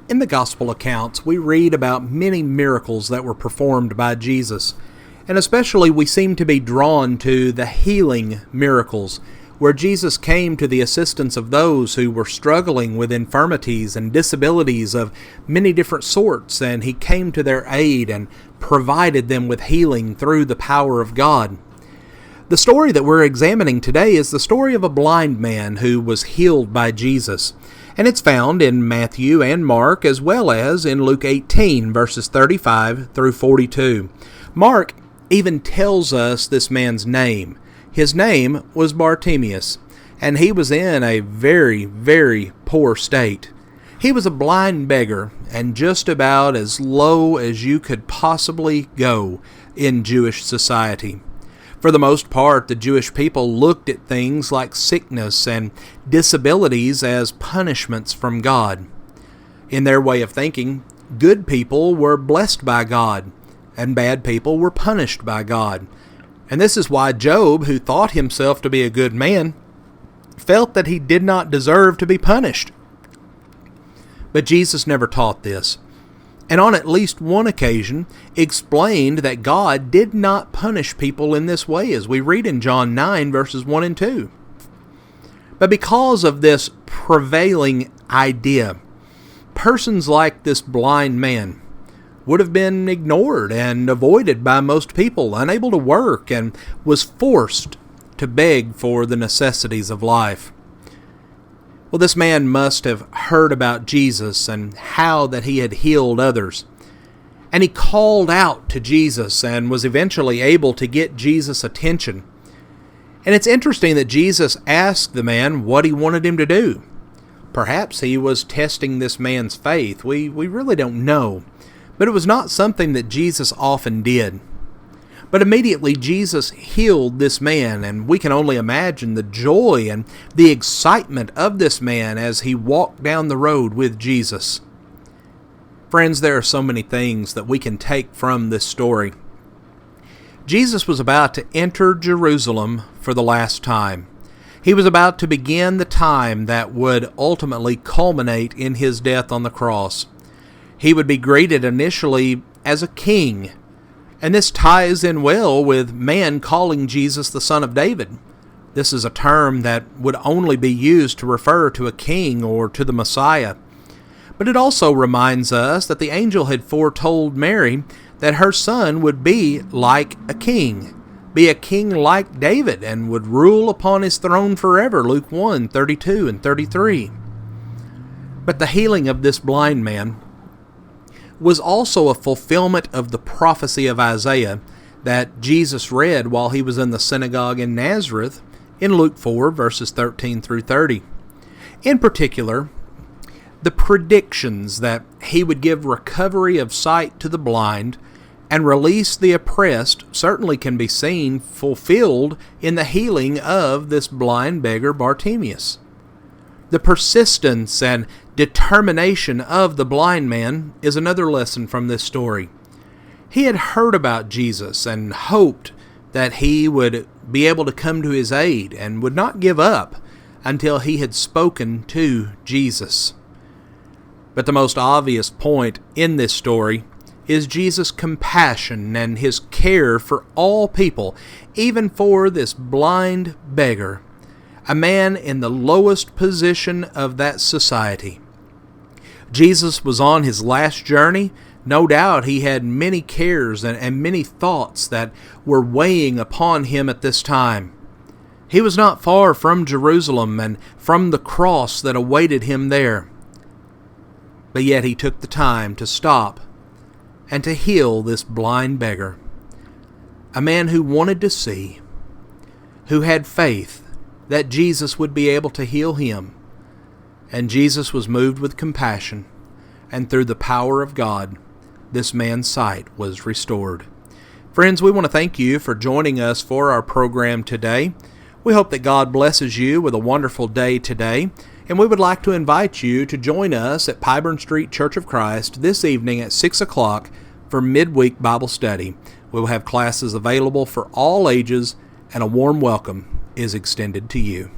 In the Gospel accounts, we read about many miracles that were performed by Jesus, and especially we seem to be drawn to the healing miracles, where Jesus came to the assistance of those who were struggling with infirmities and disabilities of many different sorts, and He came to their aid and provided them with healing through the power of God. The story that we're examining today is the story of a blind man who was healed by Jesus. And it's found in Matthew and Mark, as well as in Luke 18, verses 35 through 42. Mark even tells us this man's name. His name was Bartimaeus, and he was in a very, very poor state. He was a blind beggar, and just about as low as you could possibly go in Jewish society. For the most part, the Jewish people looked at things like sickness and disabilities as punishments from God. In their way of thinking, good people were blessed by God, and bad people were punished by God. And this is why Job, who thought himself to be a good man, felt that he did not deserve to be punished. But Jesus never taught this, and on at least one occasion explained that God did not punish people in this way, as we read in John 9, verses 1 and 2. But because of this prevailing idea, persons like this blind man would have been ignored and avoided by most people, unable to work, and was forced to beg for the necessities of life. Well, this man must have heard about Jesus and how that He had healed others. And he called out to Jesus and was eventually able to get Jesus' attention. And it's interesting that Jesus asked the man what he wanted him to do. Perhaps he was testing this man's faith. We really don't know. But it was not something that Jesus often did. But immediately Jesus healed this man, and we can only imagine the joy and the excitement of this man as he walked down the road with Jesus. Friends, there are so many things that we can take from this story. Jesus was about to enter Jerusalem for the last time. He was about to begin the time that would ultimately culminate in His death on the cross. He would be greeted initially as a king. And this ties in well with man calling Jesus the Son of David. This is a term that would only be used to refer to a king or to the Messiah. But it also reminds us that the angel had foretold Mary that her son would be like a king like David, and would rule upon his throne forever, Luke 1, 32 and 33. But the healing of this blind man was also a fulfillment of the prophecy of Isaiah that Jesus read while He was in the synagogue in Nazareth in Luke 4, verses 13 through 30. In particular, the predictions that He would give recovery of sight to the blind and release the oppressed certainly can be seen fulfilled in the healing of this blind beggar Bartimaeus. The persistence and determination of the blind man is another lesson from this story. He had heard about Jesus and hoped that He would be able to come to his aid and would not give up until he had spoken to Jesus. But the most obvious point in this story is Jesus' compassion and His care for all people, even for this blind beggar, a man in the lowest position of that society. Jesus was on His last journey. No doubt He had many cares and many thoughts that were weighing upon Him at this time. He was not far from Jerusalem and from the cross that awaited Him there. But yet He took the time to stop and to heal this blind beggar, a man who wanted to see, who had faith that Jesus would be able to heal him. And Jesus was moved with compassion, and through the power of God, this man's sight was restored. Friends, we want to thank you for joining us for our program today. We hope that God blesses you with a wonderful day today, and we would like to invite you to join us at Pyburn Street Church of Christ this evening at 6 o'clock for midweek Bible study. We will have classes available for all ages, and a warm welcome is extended to you.